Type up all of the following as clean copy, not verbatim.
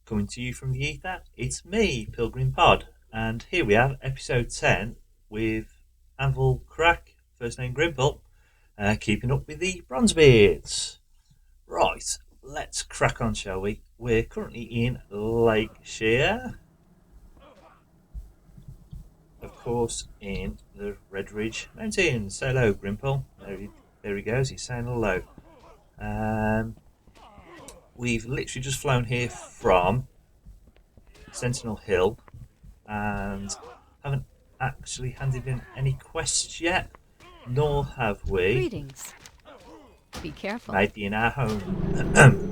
coming to you from the ether. It's me, Pilgrim Pod, and here we have episode 10 with Anvilcrack, first name Grimpil, keeping up with the Bronzebeards. Right, let's crack on, shall we? We're currently in Lake Shear, of course, in the Redridge Mountains. Say hello, Grimpil. There he goes, he's saying hello. We've literally just flown here from Sentinel Hill and haven't actually handed in any quests yet, nor have we Greetings. Be careful. made the inner home.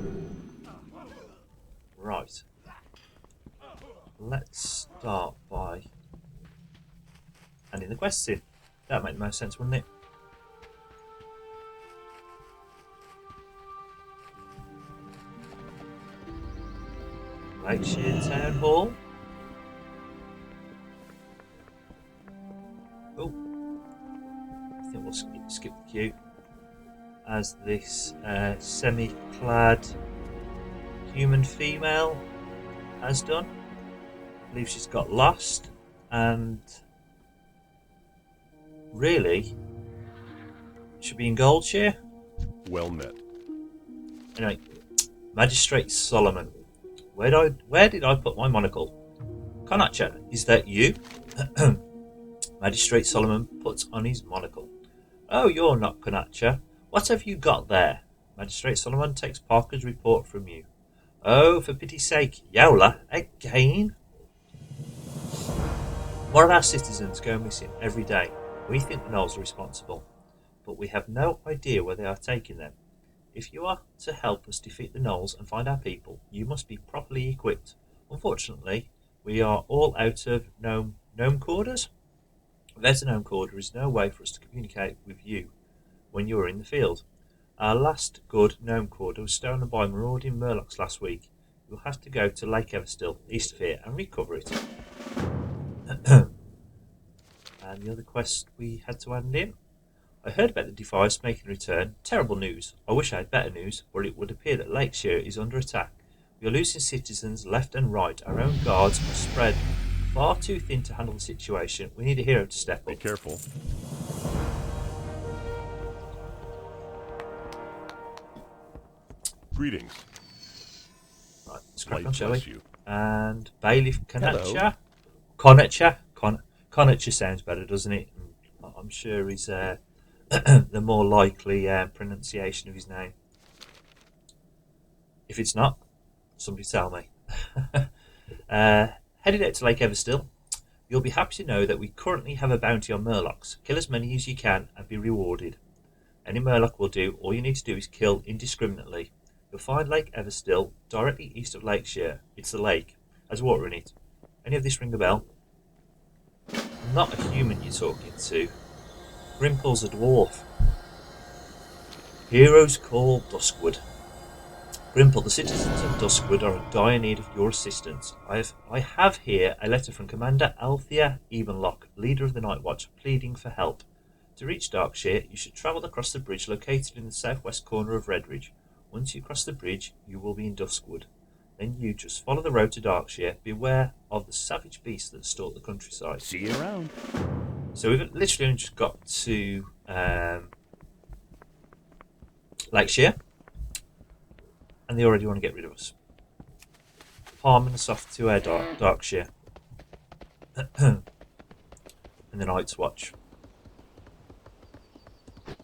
Right. Let's start by handing the quests in. That'd make the most sense, wouldn't it? Lakeshire Town Hall. Oh, I think we'll skip the queue as this semi-clad human female has done. I believe she's got lost and really should be in Goldshire. Well met. Anyway, Magistrate Solomon. Where did I put my monocle? Konacha, is that you? Magistrate Solomon puts on his monocle. Oh, you're not Konacha. What have you got there? Magistrate Solomon takes Parker's report from you. Oh, for pity's sake, Yowler, again? One of our citizens go missing every day. We think the gnolls are responsible, but we have no idea where they are taking them. If you are to help us defeat the gnolls and find our people, you must be properly equipped. Unfortunately, we are all out of gnome quarters. Without a gnome quarter, there is no way for us to communicate with you when you are in the field. Our last good gnome quarter was stolen by marauding murlocs last week. You'll have to go to Lake Everstill, east of here, and recover it. And the other quest we had to hand in. I heard about the device making a return. Terrible news. I wish I had better news, but it would appear that Lake Shear is under attack. We are losing citizens left and right. Our own guards are spread far too thin to handle the situation. We need a hero to step up. Be careful. Greetings. Right, let's crack Light on, shall we? bless you. And Bailiff Hello. Konacha sounds better, doesn't it? I'm sure he's the more likely pronunciation of his name. If it's not, somebody tell me. Headed out to Lake Everstill. You'll be happy to know that we currently have a bounty on murlocs. Kill as many as you can and be rewarded. Any murloc will do. All you need to do is kill indiscriminately. You'll find Lake Everstill directly east of Lake Shear. It's the lake. Has water in it. Any of this ring a bell? Not a human you're talking to. Grimpil's a dwarf. Heroes call Duskwood. Grimpil, the citizens of Duskwood are in dire need of your assistance. I have here a letter from Commander Althea Ebenlock, leader of the Night Watch, pleading for help. To reach Darkshire, you should travel across the bridge located in the southwest corner of Redridge. Once you cross the bridge, you will be in Duskwood. Then you just follow the road to Darkshire. Beware of the savage beasts that stalk the countryside. See you around. So we've literally only just got to Lake Shear, and they already want to get rid of us. Palming us off to Darkshire and the Night's Watch.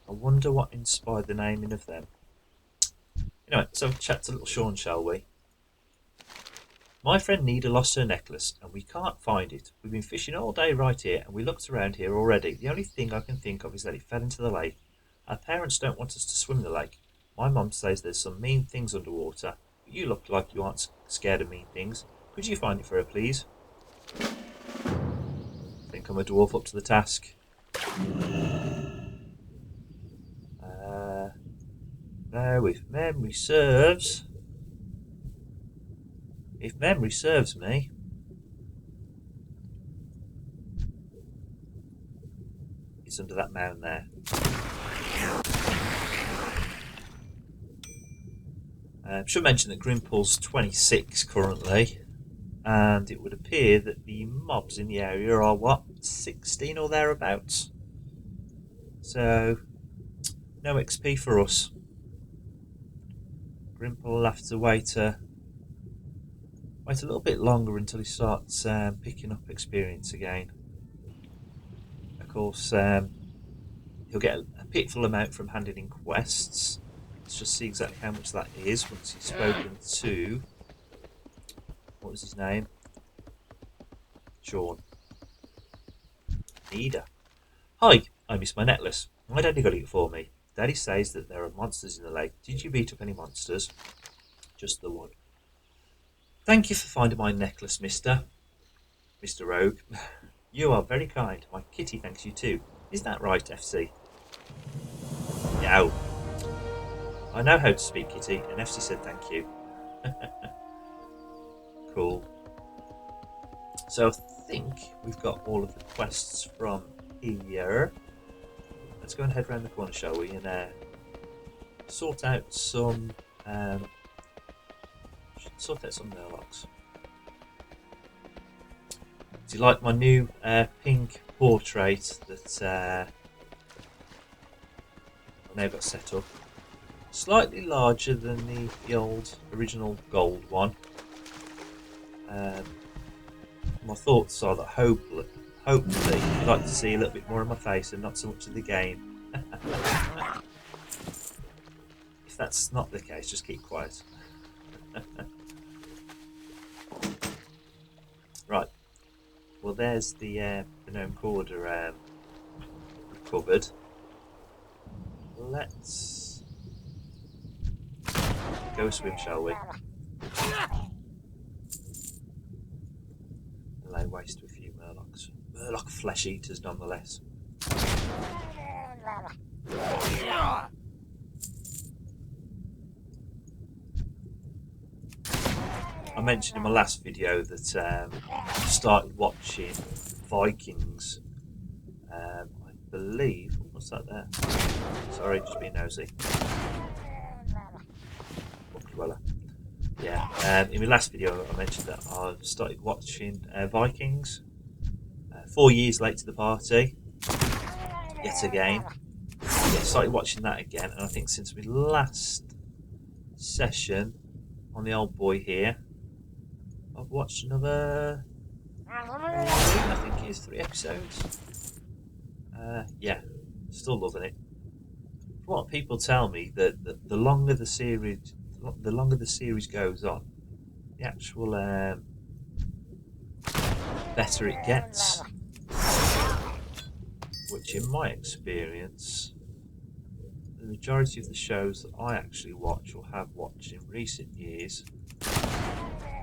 I wonder what inspired the naming of them. Anyway, so chat to little Sean, shall we? My friend Nida lost her necklace, and we can't find it. We've been fishing all day right here, and we looked around here already. The only thing I can think of is that it fell into the lake. Our parents don't want us to swim the lake. My mum says there's some mean things underwater, but you look like you aren't scared of mean things. Could you find it for her, please? Think I'm a dwarf up to the task. Now, if memory serves me, it's under that mound there. Should mention that Grimpil's 26 currently, and it would appear that the mobs in the area are what, 16 or thereabouts. So no XP for us. Grimpil will have to wait a little bit longer until he starts picking up experience again. Of course, he'll get a pitiful amount from handing in quests. Let's just see exactly how much that is once he's spoken to... What was his name? Sean. Ida. Hi, I missed my necklace. My daddy got it for me. Daddy says that there are monsters in the lake. Did you beat up any monsters? Just the one. Thank you for finding my necklace, Mr. Rogue. You are very kind. My kitty thanks you too. Is that right, FC? Yow. I know how to speak, kitty, and FC said thank you. Cool. So I think we've got all of the quests from here. Let's go and head around the corner, shall we, and sort out some murlocs. Do you like my new pink portrait that I've now got set up? Slightly larger than the old original gold one. My thoughts are that hopefully you'd like to see a little bit more of my face and not so much of the game. If that's not the case, just keep quiet. Right. Well, there's the gnome quarter recovered. Let's go swim, shall we? Lay waste to a few murlocs. Murloc flesh eaters, nonetheless. I mentioned in my last video that I started watching Vikings. I believe. What's that there? Sorry, just being nosy. Book dweller. Yeah, in my last video I mentioned that I've started watching Vikings. 4 years late to the party, yet again. Yeah, started watching that again, and I think since my last session on the old boy here, I've watched another, I think it's 3 episodes. Yeah, still loving it. From what people tell me, that the longer the series goes on, the actual better it gets. Which, in my experience, the majority of the shows that I actually watch or have watched in recent years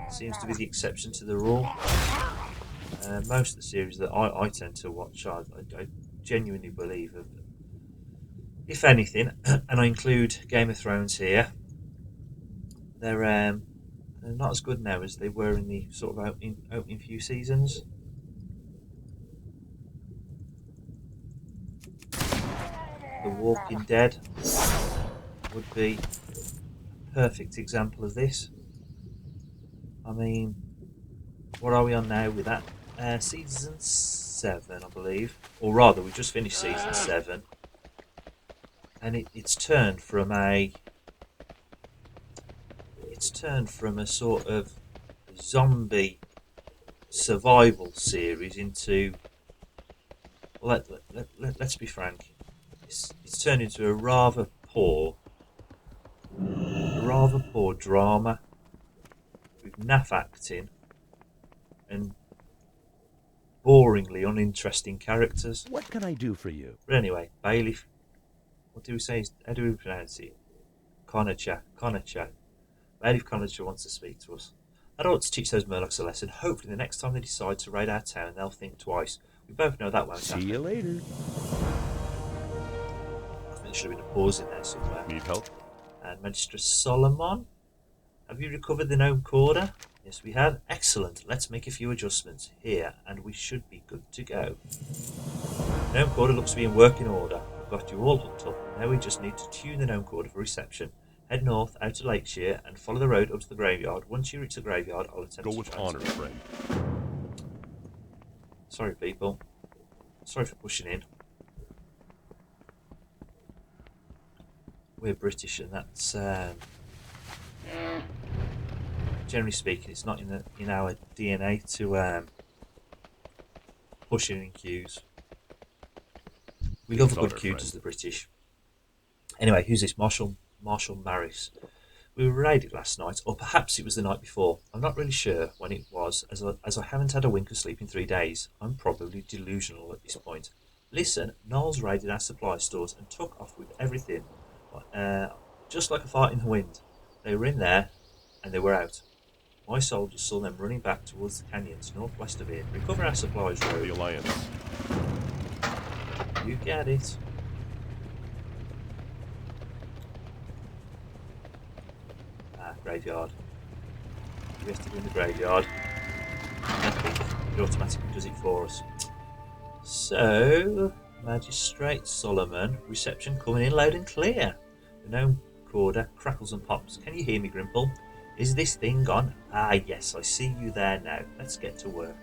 seems to be the exception to the rule. Most of the series that I tend to watch, I genuinely believe, if anything, and I include Game of Thrones here, they're not as good now as they were in the sort of opening few seasons. The Walking Dead would be a perfect example of this. I mean, what are we on now with that? Season 7, I believe. Or rather, we just finished season 7. And it's turned from a sort of zombie survival series into, let's be frank, it's turned into a rather poor drama with naff acting and boringly uninteresting characters. What can I do for you? But anyway, Bailey, what do we say? How do we pronounce it? Conacher. Bailey Conacher wants to speak to us. I don't want to teach those Murlocs a lesson. Hopefully the next time they decide to raid our town, they'll think twice. We both know that won't happen. See you later. I think there should have been a pause in there somewhere. Need help? And Magistrate Solomon, have you recovered the gnome quarter? Yes, we have. Excellent. Let's make a few adjustments here, and we should be good to go. The gnome quarter looks to be in working order. We've got you all hooked up. Now we just need to tune the gnome quarter for reception. Head north out to Lakeshire and follow the road up to the graveyard. Once you reach the graveyard, I'll attempt Go to with transfer. honor, friend. Sorry, people. Sorry for pushing in. We're British, and that's generally speaking, it's not in our DNA to push in queues. We love a good queue, does the British. Anyway, who's this? Marshal Maris. We were raided last night, or perhaps it was the night before. I'm not really sure when it was, as I haven't had a wink of sleep in 3 days. I'm probably delusional at this point. Listen, Knowles raided our supply stores and took off with everything, just like a fart in the wind. They were in there, and they were out. My soldiers saw them running back towards the canyons northwest of here. Recover our supplies, Road. The Alliance. You get it. Graveyard. We have to do in the graveyard. Nothing. It automatically does it for us. So, Magistrate Solomon, reception coming in loud and clear. The gnome recorder crackles and pops. Can you hear me, Grimpil? Is this thing on? Ah, yes, I see you there now. Let's get to work.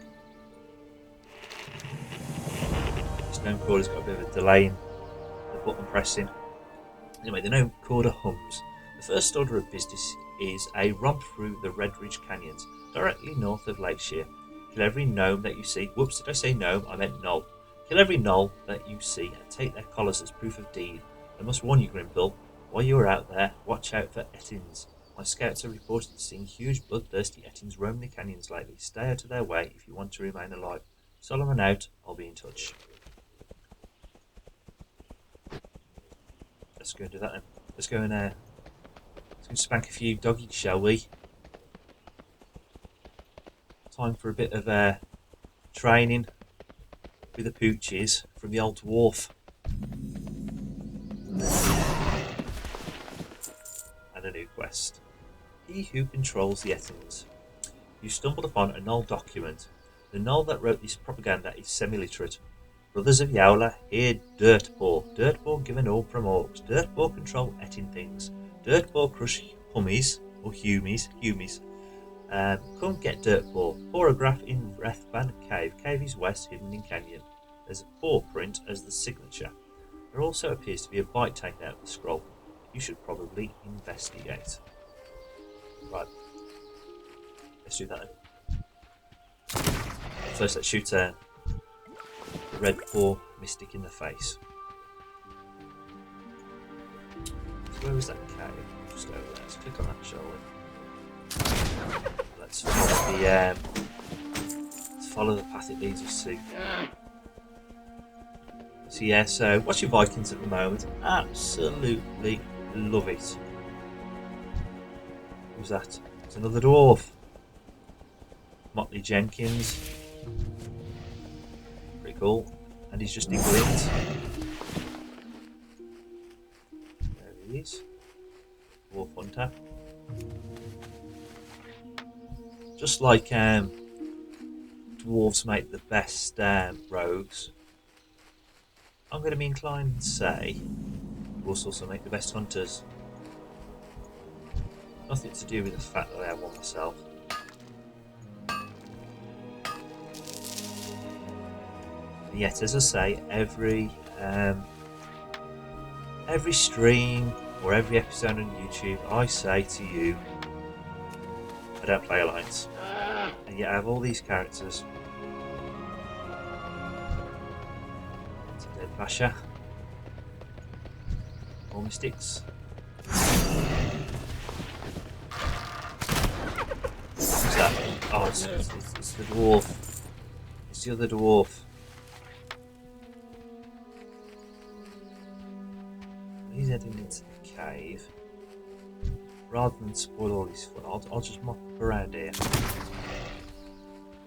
This gnome recorder's got a bit of a delay in the button pressing. Anyway, the gnome recorder hums. The first order of business is a romp through the Redridge Canyons, directly north of Lakeshire. Kill every gnome that you see. Whoops, did I say gnome? I meant knoll. Kill every knoll that you see and take their collars as proof of deed. I must warn you, Grimpil, while you are out there, watch out for Ettins. My scouts have reported seeing huge bloodthirsty Ettins roaming the canyons lately. Stay out of their way if you want to remain alive. Solomon out, I'll be in touch. Let's go and do that then. Let's go and spank a few doggies, shall we? Time for a bit of training with the pooches from the old dwarf. And a new quest. He who controls the Ettins. You stumbled upon a Knoll document. The Knoll that wrote this propaganda is semi-literate. Brothers of Yowler, hear Dirtpaw. Dirtpaw give an orb from orcs. Dirtpaw control Ettin things. Dirtpaw crush hummies, or humies. Come get Dirtpaw. Porograph in Wrathban Cave. Cave is west, hidden in canyon. There's a paw print as the signature. There also appears to be a bite taken out of the scroll. You should probably investigate. Right. Let's do that then. First, let's shoot a red paw mystic in the face. So where was that cave? Just over there. Let's click on that, shall we? Let's follow the path it leads us to. So yeah, so what's your Vikings at the moment? Absolutely love it. Who's that? It's another dwarf. Motley Jenkins. Pretty cool. And he's just in glint. There he is. Dwarf Hunter. Just like dwarves make the best rogues, I'm going to be inclined to say dwarves also make the best hunters. Nothing to do with the fact that I have one myself. And yet, as I say, every stream or every episode on YouTube, I say to you, I don't play Alliance. And yet I have all these characters. It's a dead basher. More mystics. Who's that? Oh, it's the dwarf. It's the other dwarf. He's heading into the cave. Rather than spoil all his fun, I'll just mop up around here.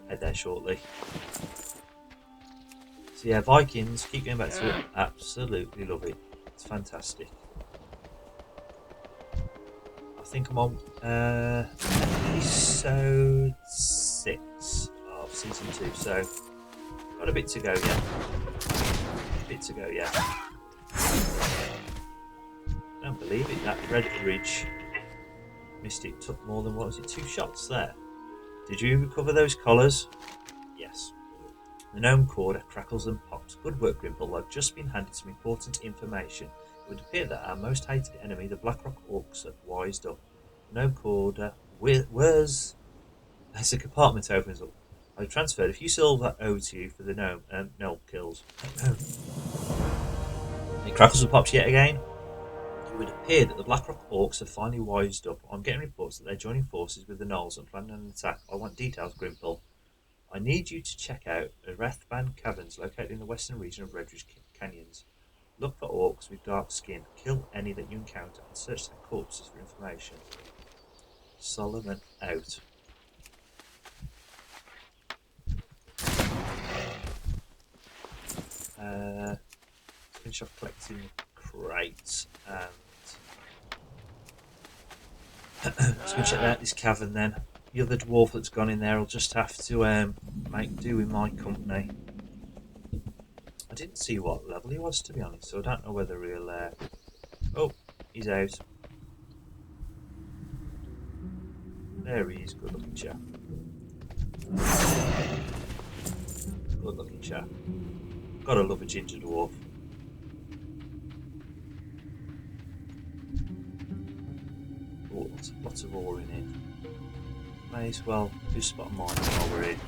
Head there shortly. So yeah, Vikings, keep going back to it. Absolutely love it. It's fantastic. I think I'm on episode 6 of season 2, so got a bit to go yet. Don't can't believe it. That Redridge Mystic took more than, what was it, 2 shots there. Did you recover those collars? Yes. The gnome quarter crackles and pops. Good work, Grimpil. I've just been handed some important information. It would appear that our most hated enemy, the Blackrock Orcs, have wised up. The gnome quarter, where's... As the compartment opens up, I've transferred a few silver over to you for the gnome kills. It crackles and pops yet again. It would appear that the Blackrock Orcs have finally wised up. I'm getting reports that they're joining forces with the gnolls and planning an attack. I want details, Grimpil. I need you to check out the Rathban Caverns located in the western region of Redridge Canyons. Look for orcs with dark skin. Kill any that you encounter and search their corpses for information. Solomon out. Finish off collecting crates and let's go check out this cavern then. The other dwarf that's gone in there will just have to make do with my company. I didn't see what level he was, to be honest, so I don't know whether he'll... Oh, he's out. There he is, good looking chap. Good looking chap. Gotta love a ginger dwarf. Oh, lots of ore in it. May as well do spot mine while we're in.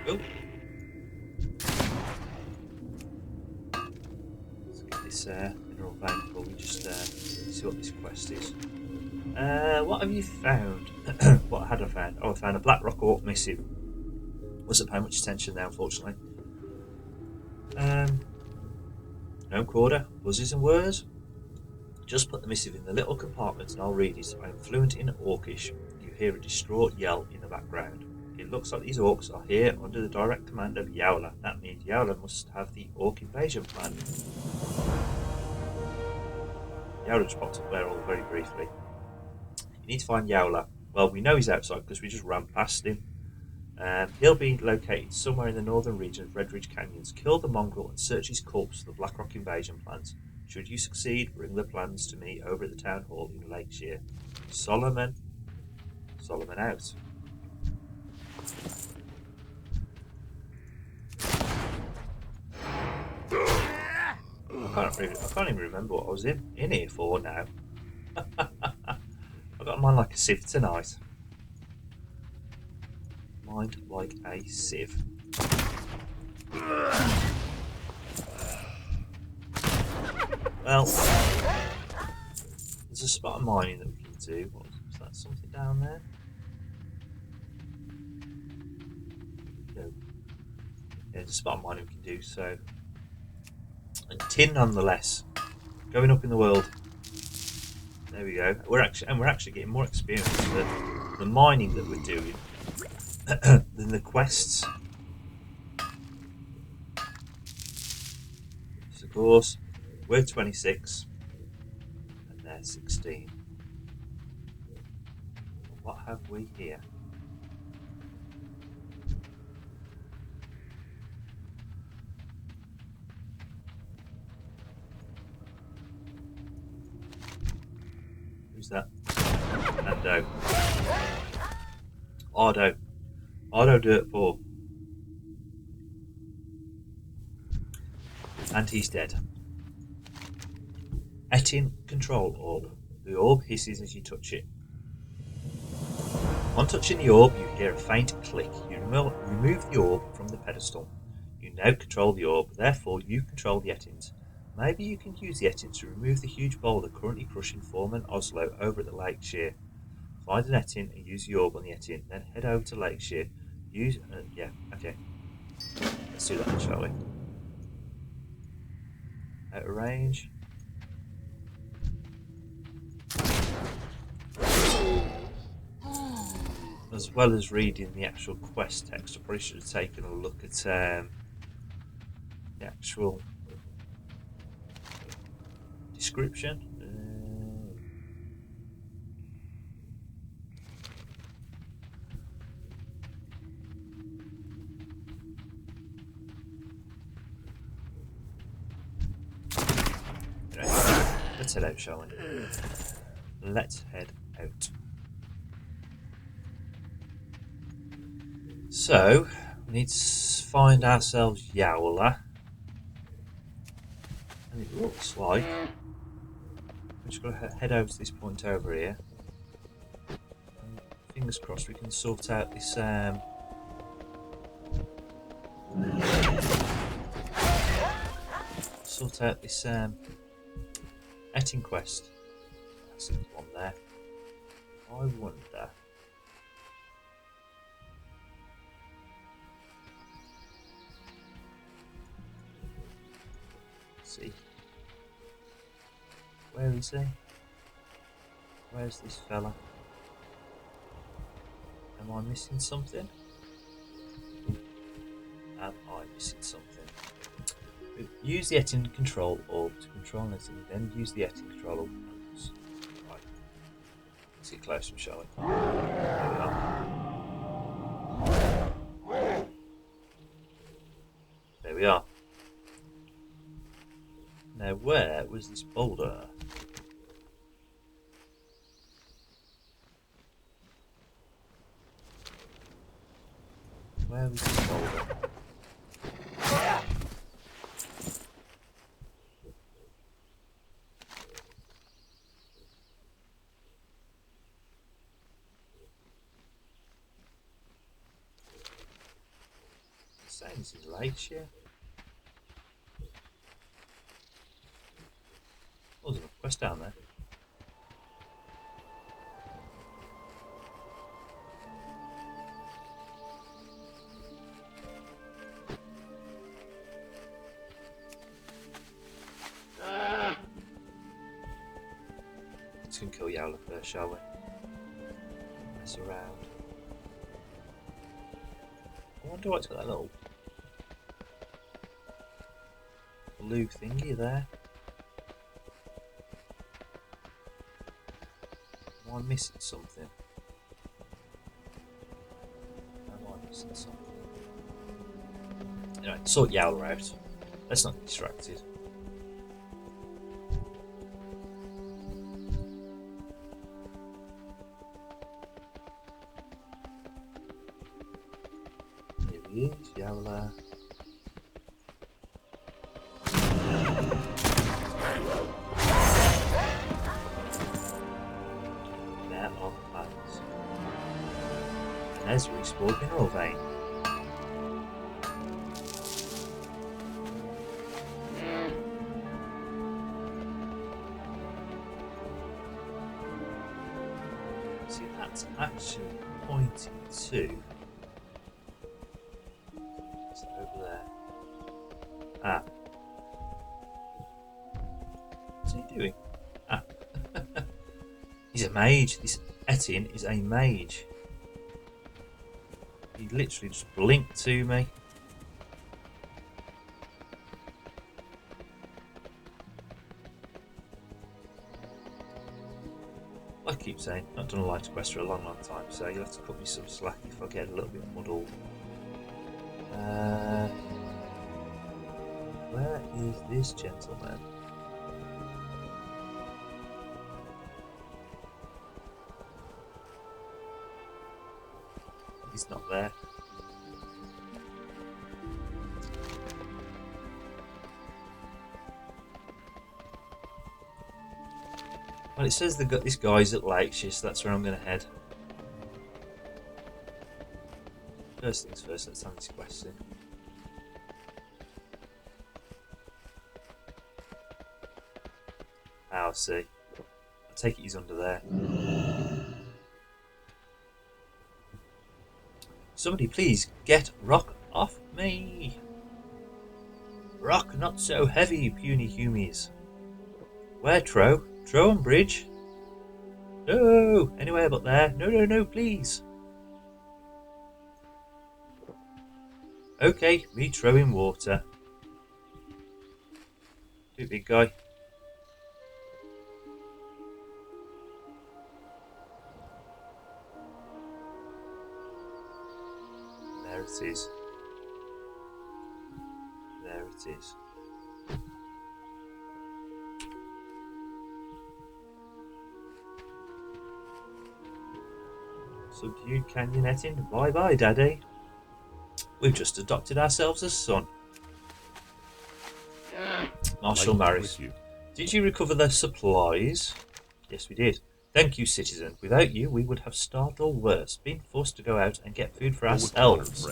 Oh! Let's get this mineral vein before we just see what this quest is. What have you found? What had I found? Oh, I found a Blackrock Orc missive. Wasn't paying much attention there, unfortunately. Gnome quarter, buzzes and whirs. Just put the missive in the little compartment and I'll read it. I am fluent in Orcish. You hear a distraught yell in the background. It looks like these orcs are here under the direct command of Yowler. That means Yowler must have the orc invasion plan. Yowler just popped up there all very briefly. You need to find Yowler. Well, we know he's outside because we just ran past him. He'll be located somewhere in the northern region of Redridge Canyons. Kill the mongrel and search his corpse for the Blackrock invasion plans. Should you succeed, bring the plans to me over at the town hall in Lakeshire. Solomon out. I can't even remember what I was in here for now. I got mine like a sieve tonight. Mind like a sieve. Well, there's a spot of mining that we can do. Was that something down there? No. Yeah, there's a spot of mining we can do, so. And tin nonetheless. Going up in the world. There we go. We're actually getting more experience with the mining that we're doing than the quests. So of course, we're 26 and they're 16. What have we here? Who's that? Ando. Ardo Dirtball. And he's dead. E10 control orb. The orb hisses as you touch it. On touching the orb, you hear a faint click. You remove the orb from the pedestal. You now control the orb, therefore you control the E10s. Maybe you can use the E10s to remove the huge boulder currently crushing Foreman Oslo over at the Lakeshire. Find an E10 and use the orb on the E10, then head over to Lakeshire. Use... yeah, okay. Let's do that, shall we? Out of range. As well as reading the actual quest text, I probably should have taken a look at the actual description. Let's head out, shall we? Let's head out. So, we need to find ourselves Yowler. And it looks like we've just got to head over to this point over here. And fingers crossed we can sort out this Etting quest. That's the one there. I wonder. Let's see. Where is he? Where's this fella? Am I missing something? Am I missing something? Use the Etting control orb to control Etting, then use the Etting control orb. Right. Let's get closer, shall we? There we are. There we are. Now, where was this boulder? Where was this boulder? This is Lakeshire. Oh, there's a quest down there. Let's go kill Yowler first, shall we? Mess around. I wonder what's got that little blue thingy there. Am I missing something? Am I missing something? Anyway, sort Yowler out. Let's not get distracted. Here he is, Yowler. There's a restored mineral vein. See, that's actually pointing to. What's that over there? Ah. What's he doing? Ah. He's a mage. This Etting is a mage. He literally just blinked to me. Like I keep saying, not done a light quest for a long time, so you'll have to cut me some slack if I get a little bit muddled. Where is this gentleman? He's not there. Well, it says they've got this guy's at Lakeshire, so that's where I'm going to head. First things first, let's have this quest in. I'll see. I take it he's under there. Somebody please get rock off me! Rock not so heavy, puny humies. Where, Tro? Tro and Bridge? No! Anywhere but there. No, no, no, please! Okay, me Tro in water. Do it, big guy. There it is. There it is. Subdued canyonetting. Bye bye, Daddy. We've just adopted ourselves a son. Marshal Maris. Did you recover their supplies? Yes, we did. Thank you, citizen. Without you, we would have starved or worse, been forced to go out and get food for ourselves.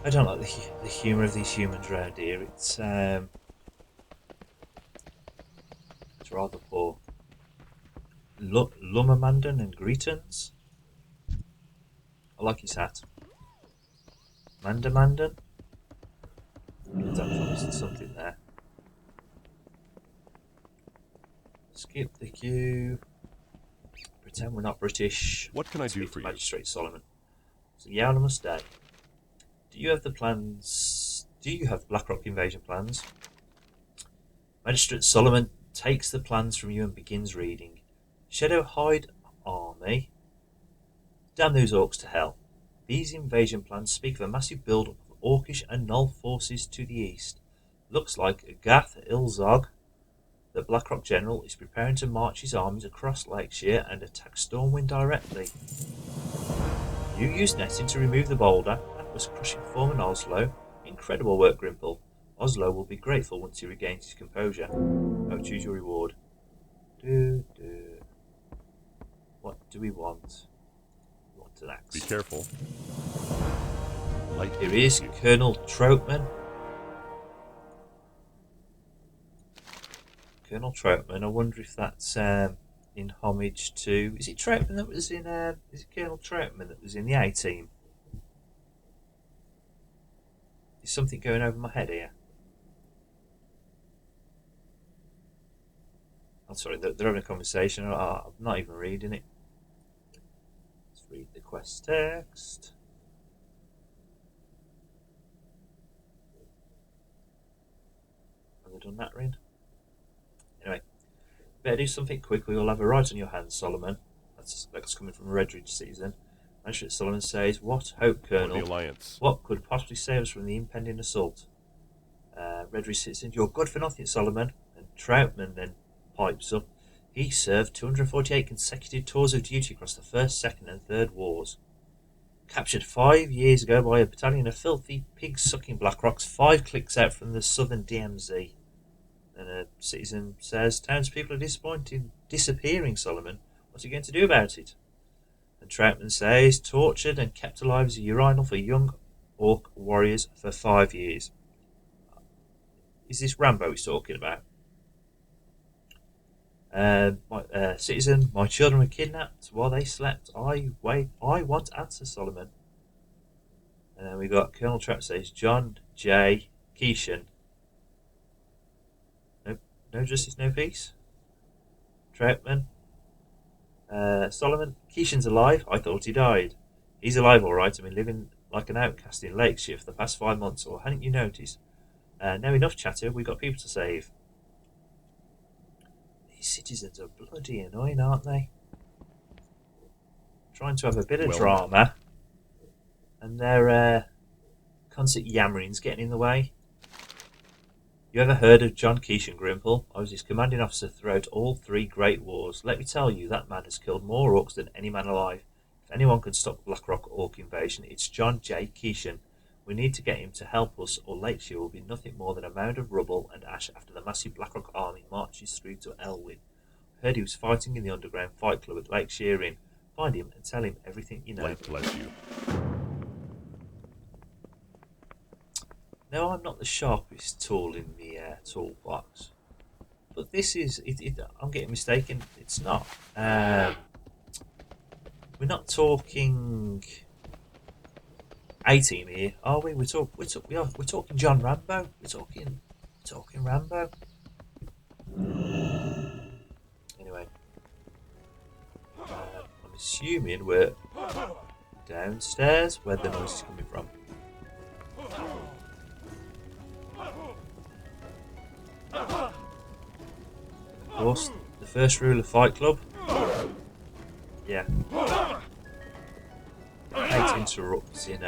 I don't like the humour of these humans around here. It's rather poor. Lummermandan and Greetons. I like his hat. Mandamandan. I don't know if there's something there. Skip the queue. Pretend we're not British. What can I do for you? Magistrate Solomon. So Yowler must stay. Do you have the plans? Do you have Blackrock invasion plans? Magistrate Solomon takes the plans from you and begins reading. Shadowhide army. Damn those orcs to hell. These invasion plans speak of a massive build-up of orcish and null forces to the east. Looks like Gath Ilzog, the Blackrock general, is preparing to march his armies across Lakeshire and attack Stormwind directly. You used netting to remove the boulder and was crushing Foreman Oslo. Incredible work, Grimpil. Oslo will be grateful once he regains his composure. Oh, choose your reward. What do we want? We want an axe. Be careful. Here is Colonel Troutman. Colonel Troutman. I wonder if that's in homage to. Is it Troutman that was in? Is it Colonel Troutman that was in the A team? Is something going over my head here? I'm sorry, they're having a conversation. I'm not even reading it. Let's read the quest text. Have they done that, Rin? Anyway, better do something quickly. You'll have a right on your hands, Solomon. That's coming from Redridge season. Magistrate Solomon says, "What hope, Colonel? The Alliance. What could possibly save us from the impending assault?" Redridge citizen, "You're good for nothing, Solomon." And Troutman then pipes up. He served 248 consecutive tours of duty across the First, Second and Third Wars. Captured 5 years ago by a battalion of filthy, pig-sucking Blackrocks 5 clicks out from the southern DMZ. And a citizen says, "Townspeople are disappointed disappearing, Solomon. What are you going to do about it?" And Troutman says, "Tortured and kept alive as a urinal for young orc warriors for 5 years." Is this Rambo he's talking about? Citizen, my children were kidnapped while they slept. I want answers, Solomon. And then we got Colonel Trout says, "John J. Keishan. No justice, no peace." Troutman. Solomon, "Keishan's alive. I thought he died." "He's alive, all right. I've been living like an outcast in Lakeshire for the past 5 months, or hadn't you noticed? Now enough chatter. We've got people to save." These citizens are bloody annoying, aren't they? Trying to have a bit of drama, and their constant yammering's getting in the way. You ever heard of John Keishan, Grimpil? I was his commanding officer throughout all 3 great wars. Let me tell you, that man has killed more orcs than any man alive. If anyone can stop Blackrock orc invasion, it's John J. Keishan. We need to get him to help us, or Lakeshire will be nothing more than a mound of rubble and ash after the massive Blackrock army marches through to Elwyn. I heard he was fighting in the underground fight club at Lakeshire Inn. Find him and tell him everything you know. Life bless you. Now, I'm not the sharpest tool in the toolbox, but this is. I'm getting mistaken. It's not. We're not talking A-team here, are we? We're talking John Rambo. We're talking Rambo. Anyway, I'm assuming we're downstairs where the noise is coming from. Of course, the first rule of Fight Club. Yeah. I hate to interrupt in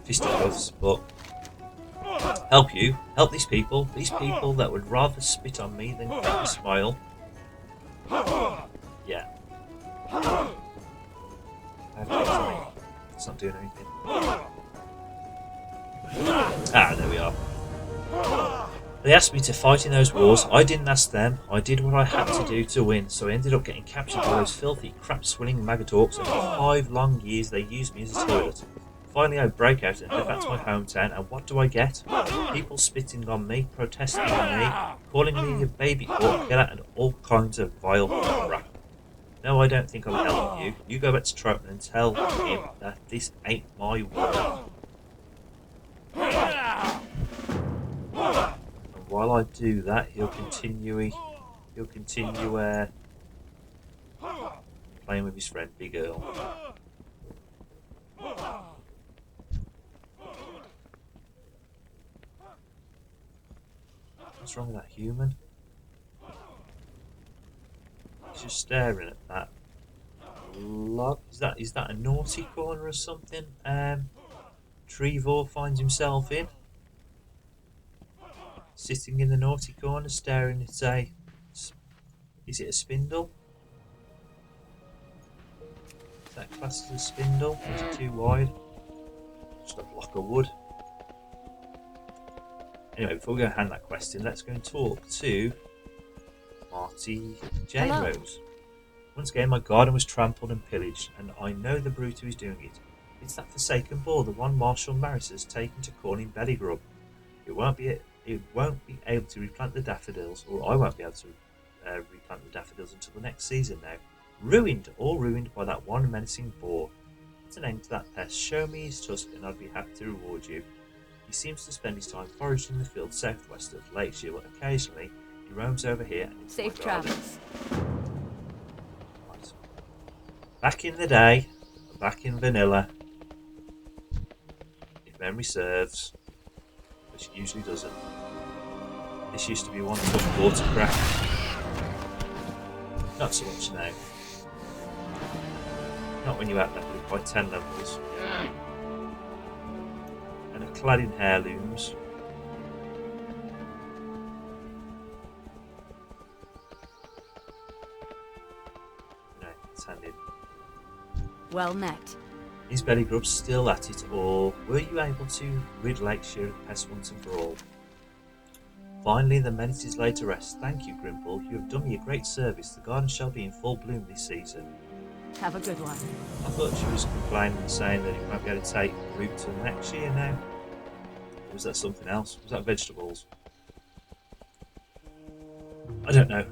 fisticuffs, but help these people that would rather spit on me than make me smile. Yeah. It's not doing anything. Ah, there we are. They asked me to fight in those wars. I didn't ask them. I did what I had to do to win, so I ended up getting captured by those filthy, crap-swilling maggot orcs, and for 5 long years they used me as a toilet. Finally I break out and head back to my hometown, and what do I get? People spitting on me, protesting on me, calling me a baby orc killer, and all kinds of vile crap. No, I don't think I'm helping you. You go back to Troutman and tell him that this ain't my world. And while I do that, he'll continue playing with his friend Big Earl. What's wrong with that human? He's just staring at that log. Is that a naughty corner or something? Trevor finds himself in. Sitting in the naughty corner, staring at a... Is it a spindle? Is that classed as a spindle? Is it too wide? Just a block of wood. Anyway, before we go hand that quest in, let's go and talk to Marty Jane Hello. Rose. Once again, my garden was trampled and pillaged, and I know the brute who is doing it. It's that forsaken boar, the one Marshal Maris has taken to calling Bellygrub. It won't be able to replant the daffodils, or I won't be able to replant the daffodils until the next season now. All ruined by that one menacing boar. Put an end to that pest. Show me his tusk, and I'd be happy to reward you. He seems to spend his time foraging in the field southwest of Lakeshire, but occasionally he roams over here and into Safe my garden. travels. Right. Back in the day, back in vanilla, if memory serves, which it usually doesn't, this used to be one tough door to crack. Not so much now. Not when you outlevel it by 10 levels. And are clad in heirlooms. No, it's handed. Well met. Is Bellygrub still at it, or were you able to rid Lakeshire of the pest once and for all? Finally, the menace is laid to rest. Thank you, Grimpil. You have done me a great service. The garden shall be in full bloom this season. Have a good one. I thought she was complaining and saying that it won't be able to take root till next year now. Or was that something else? Was that vegetables? I don't know.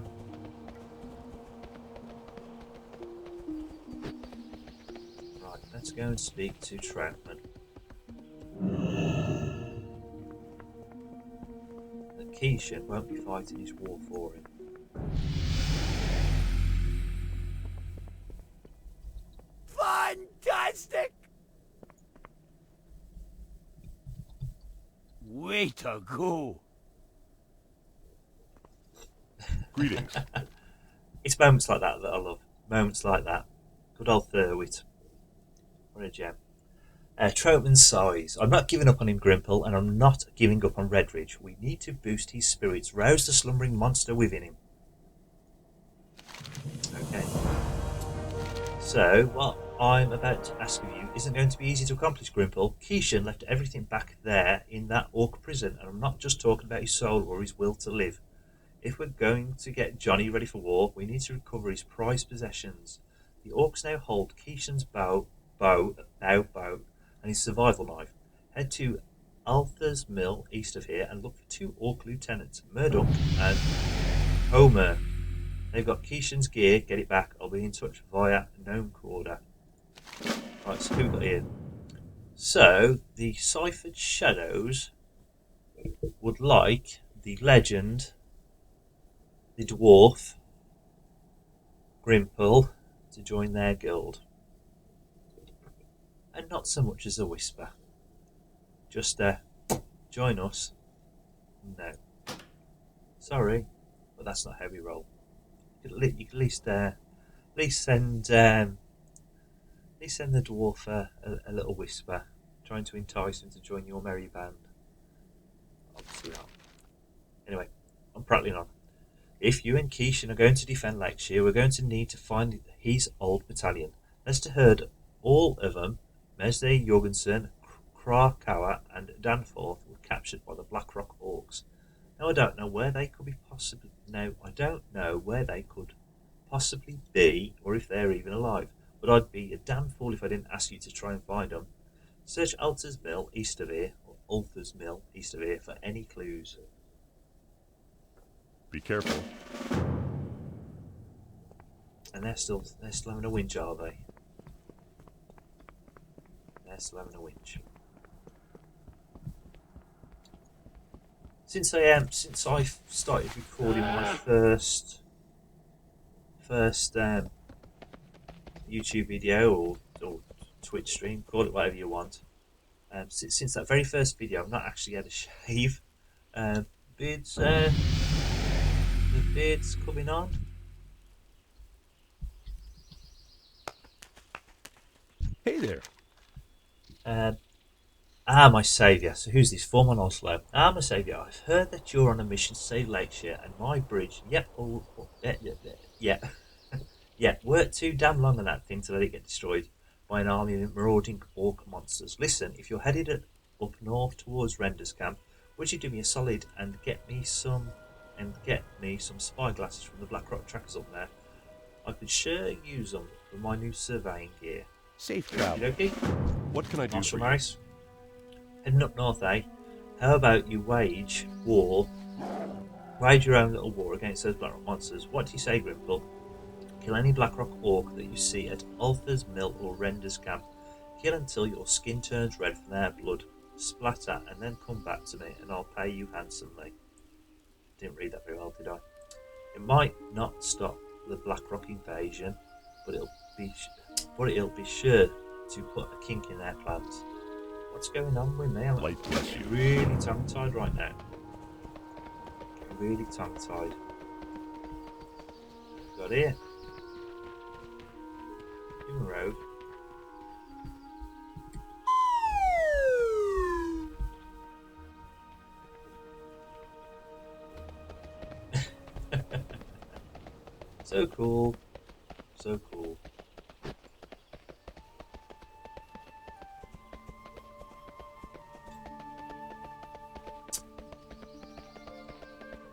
Right, let's go and speak to Troutman. The Keisha won't be fighting his war for him. Fantastic! Way to go! Greetings. It's moments like that that I love. Moments like that. Good old Thurwit. What a gem. Troutman's size. I'm not giving up on him, Grimpil, and I'm not giving up on Redridge. We need to boost his spirits, rouse the slumbering monster within him. Okay. So, what I'm about to ask of you isn't going to be easy to accomplish, Grimpil. Keishan left everything back there in that orc prison, and I'm not just talking about his soul or his will to live. If we're going to get Johnny ready for war, we need to recover his prized possessions. The orcs now hold Keishan's bow, and his survival knife. Head to Altha's Mill east of here and look for 2 orc lieutenants, Murdoch and Homer. They've got Keishan's gear. Get it back. I'll be in touch via Gnome Corder. Right, so who we got here? So, the Ciphered Shadows would like the legend, the dwarf, Grimpil, to join their guild. And not so much as a whisper. Just join us. No. Sorry, but that's not how we roll. You could at least send the dwarf a little whisper, trying to entice him to join your merry band. Obviously not. Anyway, I'm prattling on. If you and Keishan are going to defend Lakeshire, we're going to need to find his old battalion. Lester heard all of them, Mesde, Jorgensen, Krakauer, and Danforth, were captured by the Blackrock Orcs. Now I don't know where they could possibly be, or if they're even alive. But I'd be a damn fool if I didn't ask you to try and find them. Search Alters Mill east of here, or Alters Mill east of here, for any clues. Be careful. And they're still having a winch, are they? They're still having a winch. Since I started recording my first YouTube video or Twitch stream, call it whatever you want. Since that very first video, I've not actually had a shave. The beard's coming on. Hey there. My saviour. So who's this? Foreman Oslo. My saviour. I've heard that you're on a mission to save Lakeshire and my bridge. Yeah, worked too damn long on that thing to let it get destroyed by an army of marauding orc monsters. Listen, if you're headed up north towards Render's camp, would you do me a solid and get me some spy glasses from the Blackrock trackers up there? I could sure use them for my new surveying gear. Safe travel. Okay. What can I do Marshal for you? Maris, heading up north, eh? How about you wage your own little war against those Blackrock monsters? What do you say, Grimpil? Kill any Blackrock orc that you see at Ulther's Mill or Render's camp. Kill until your skin turns red from their blood. Splatter, and then come back to me, and I'll pay you handsomely. Didn't read that very well, did I? It might not stop the Blackrock invasion, but it'll be sure to put a kink in their plans. What's going on with me? I'm Light bless you. really tongue-tied right now. Really tongue-tied. Got here. Human rogue. So cool. So cool.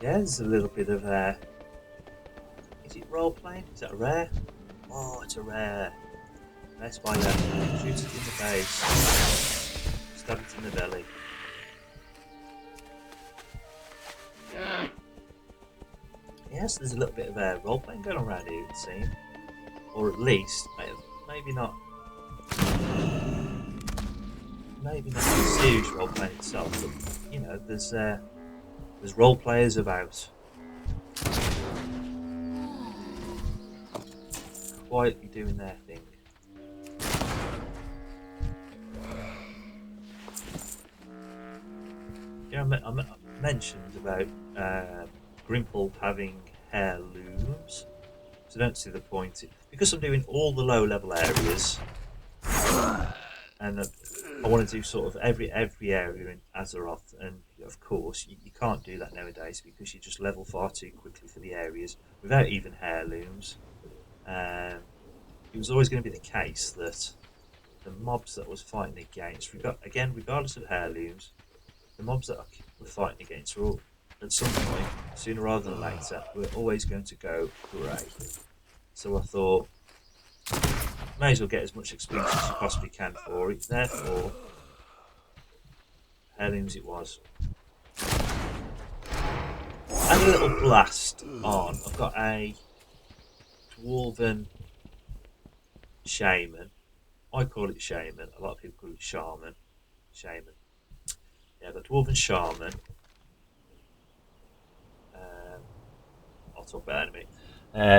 Yeah, there's a little bit of is it role playing? Is that a rare? Oh, it's a rare. Best by that. Shoot it in the face. Stab it in the belly. Yes, there's a little bit of role playing going on around here, it would seem. Or at least, maybe not serious role playing itself, but you know, there's role players about, quietly doing their thing. Yeah, I mentioned about Grimpil having heirlooms, so I don't see the point because I'm doing all the low level areas, and I want to do sort of every area in Azeroth, and of course you can't do that nowadays because you just level far too quickly for the areas without even heirlooms. It was always going to be the case that the mobs that I was fighting against, again regardless of heirlooms, the mobs that I were fighting against were all, at some point, sooner rather than later, we're always going to go grey. So I thought, may as well get as much experience as you possibly can for it. Therefore, heirlooms it was. And a little blast on. I've got a dwarven shaman. I call it shaman. A lot of people call it shaman. Shaman. Yeah, I've got dwarven shaman. I'll talk about that in a minute.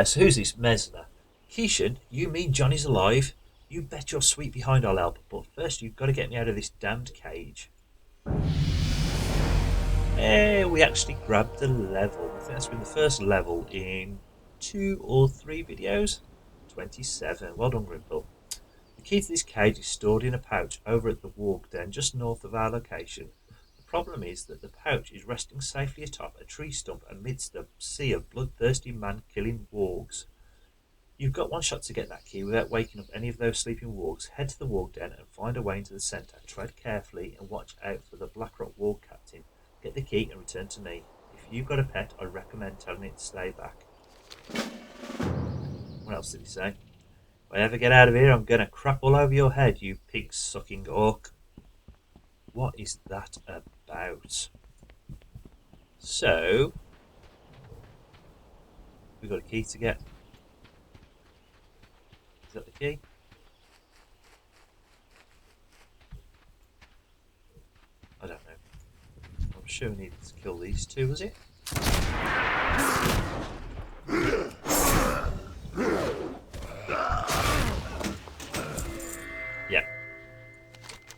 So who's this? Mesner. Keishan, you mean Johnny's alive? You bet your sweet behind I'll help, but first you've got to get me out of this damned cage. We actually grabbed the level. I think that's been the first level in 2 or 3 videos. 27. Well done, Grimpil. The key to this cage is stored in a pouch over at the Warg Den, just north of our location. The problem is that the pouch is resting safely atop a tree stump amidst a sea of bloodthirsty man-killing wargs. You've got one shot to get that key without waking up any of those sleeping wargs. Head to the warg den and find a way into the centre. Tread carefully and watch out for the Blackrock warg captain. Get the key and return to me. If you've got a pet, I recommend telling it to stay back. What else did he say? If I ever get out of here, I'm going to crap all over your head, you pig-sucking orc. What is that about? So, we've got a key to get. Is that the key? I don't know. I'm sure we needed to kill these two, was it? Yeah.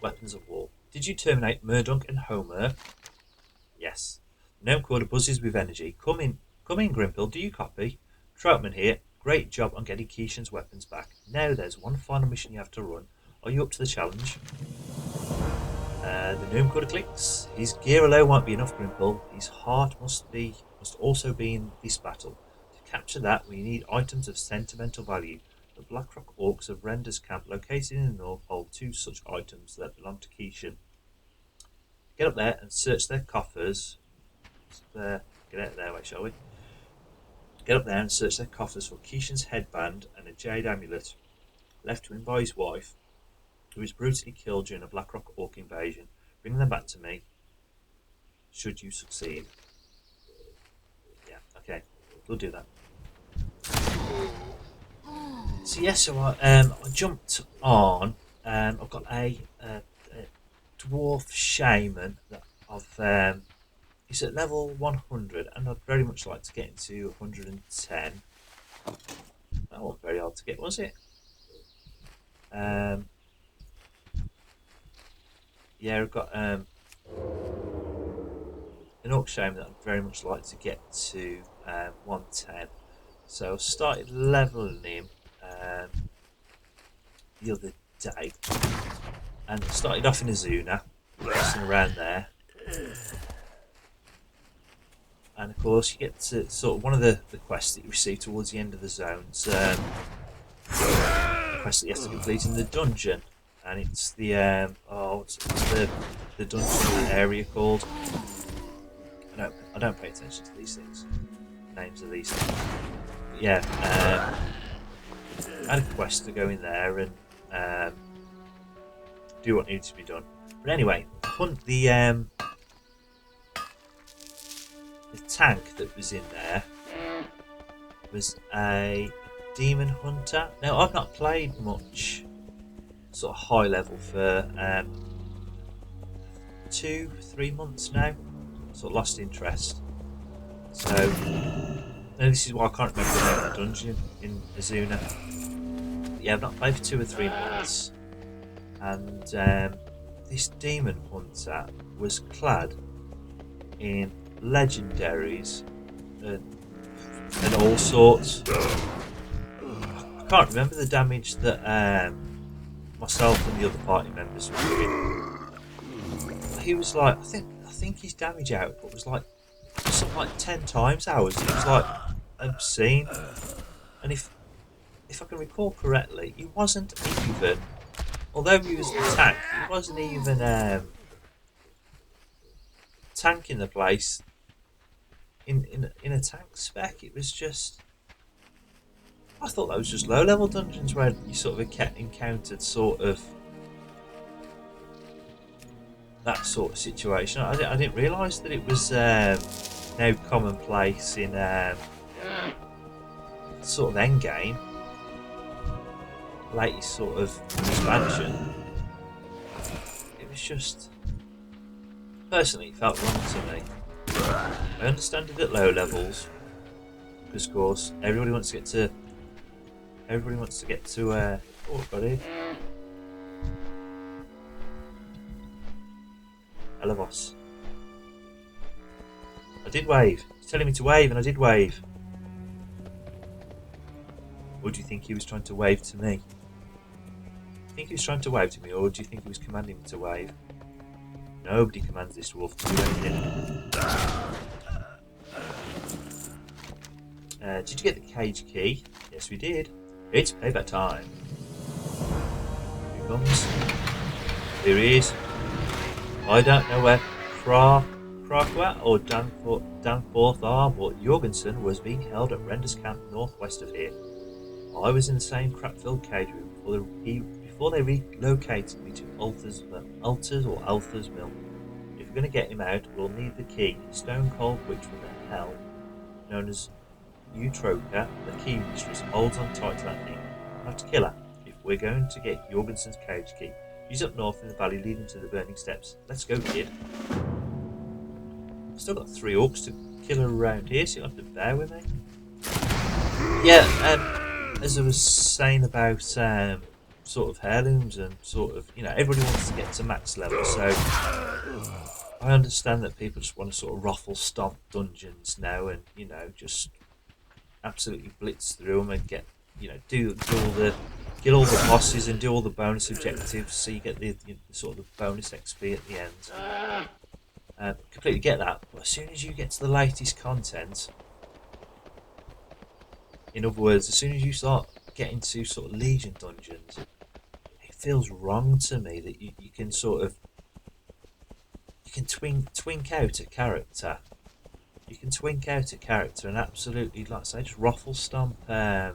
Weapons of war. Did you terminate Murdunk and Homer? Yes. The gnome quarter buzzes with energy. Come in, Grimpil. Do you copy? Troutman here. Great job on getting Keishan's weapons back. Now there's one final mission you have to run. Are you up to the challenge? The gnome quarter clicks. His gear alone won't be enough, Grimpil. His heart must also be in this battle. To capture that, we need items of sentimental value. The Blackrock Orcs of Render's camp, located in the north, hold 2 such items that belong to Keishan. Get up there and search their coffers. Get out there, wait, shall we? Get up there and search their coffers for Keishan's headband and a jade amulet, left to him by his wife, who was brutally killed during a Blackrock Orc invasion. Bring them back to me, should you succeed. Yeah, okay, we'll do that. So yes, so I jumped on. I've got a dwarf shaman that I've. He's at level 100, and I'd very much like to get into 110. That wasn't very hard to get, was it? Yeah, I've got an orc shaman that I'd very much like to get to 110. So I started leveling him the other day, and started off in Azuna, messing around there. And of course, you get to sort of one of the quests that you receive towards the end of the zones. Quest that you have to complete in the dungeon, and it's the what's the dungeon area called? I don't pay attention to these things, names of these things. But yeah, I had a quest to go in there and do what needed to be done. But anyway, hunt the tank that was in there was a demon hunter. Now, I've not played much sort of high level for 2-3 months now. Sort of lost interest. So, now this is why I can't remember the name of the dungeon in Azuna. But yeah, I've not played for 2 or 3 months. And this demon hunter was clad in legendaries and all sorts. I can't remember the damage that myself and the other party members were doing. He was like, I think his damage output was like something like 10 times ours. It was like obscene. And if I can recall correctly, he wasn't even, although he was the tank, he wasn't even tanking the place in a tank spec. It was just, I thought that was just low level dungeons where you sort of encountered sort of that sort of situation. I didn't realise that it was now commonplace in sort of endgame, latest sort of expansion. It was just, personally, it felt wrong to me. I understand it at low levels, because of course everybody wants to get to. Oh, got it. Elavos. I did wave. He's telling me to wave, and I did wave. Or do you think he was trying to wave to me? Do you think he was trying to wave to me, or do you think he was commanding me to wave? Nobody commands this dwarf to do anything. Did you get the cage key? Yes, we did. It's payback time. Here he comes. Here he is. I don't know where Krakwa or Danforth are, but Jorgensen was being held at Render's camp northwest of here. I was in the same crap-filled cage room before they relocated me to Alther's Mill. If we're going to get him out, we'll need the key. Stone Cold Witch from the hell, known as Eutroka, the key mistress, holds on tight to that thing. We'll have to kill her if we're going to get Jorgensen's cage key. She's up north in the valley leading to the burning steps. Let's go, kid. I've still got 3 orcs to kill around here, so you'll have to bear with me. Yeah, as I was saying about sort of heirlooms and sort of, everybody wants to get to max level, so I understand that people just want to sort of ruffle stomp dungeons now and, just absolutely blitz through them and get, kill all the bosses and do all the bonus objectives, so you get the sort of the bonus XP at the end. Completely get that, but as soon as you get to the latest content, in other words, as soon as you start getting to sort of Legion dungeons, it feels wrong to me that you can sort of twink out a character. You can twink out a character and absolutely, like I say, just ruffle stomp the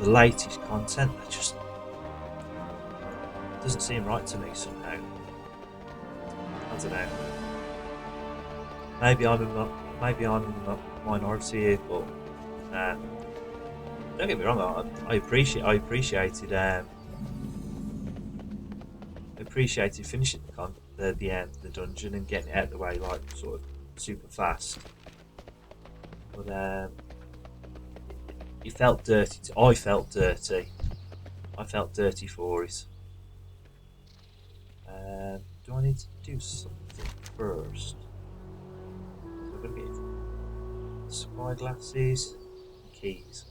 latest content. That just doesn't seem right to me somehow. I don't know. Maybe I'm in the minority here, but don't get me wrong. I appreciated finishing the dungeon and getting it out of the way like sort of super fast. But it felt dirty. I felt dirty. I felt dirty for it. Do I need to do something first? I'm going to get spyglasses, keys.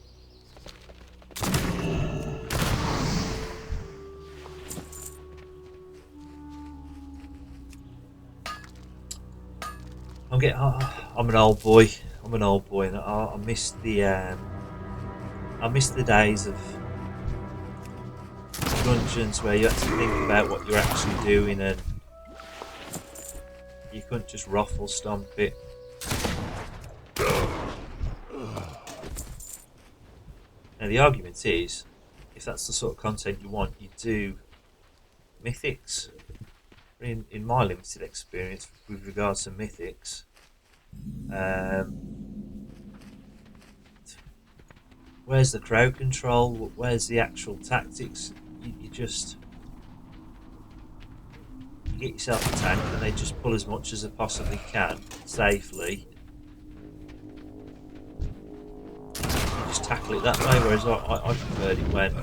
I'm an old boy. And I miss the days of dungeons where you had to think about what you're actually doing and you couldn't just ruffle stomp it. Now the argument is, if that's the sort of content you want, you do mythics. In my limited experience with regards to mythics, where's the crowd control? Where's the actual tactics? You get yourself a tank and they just pull as much as they possibly can safely. You just tackle it that way, whereas I preferred it when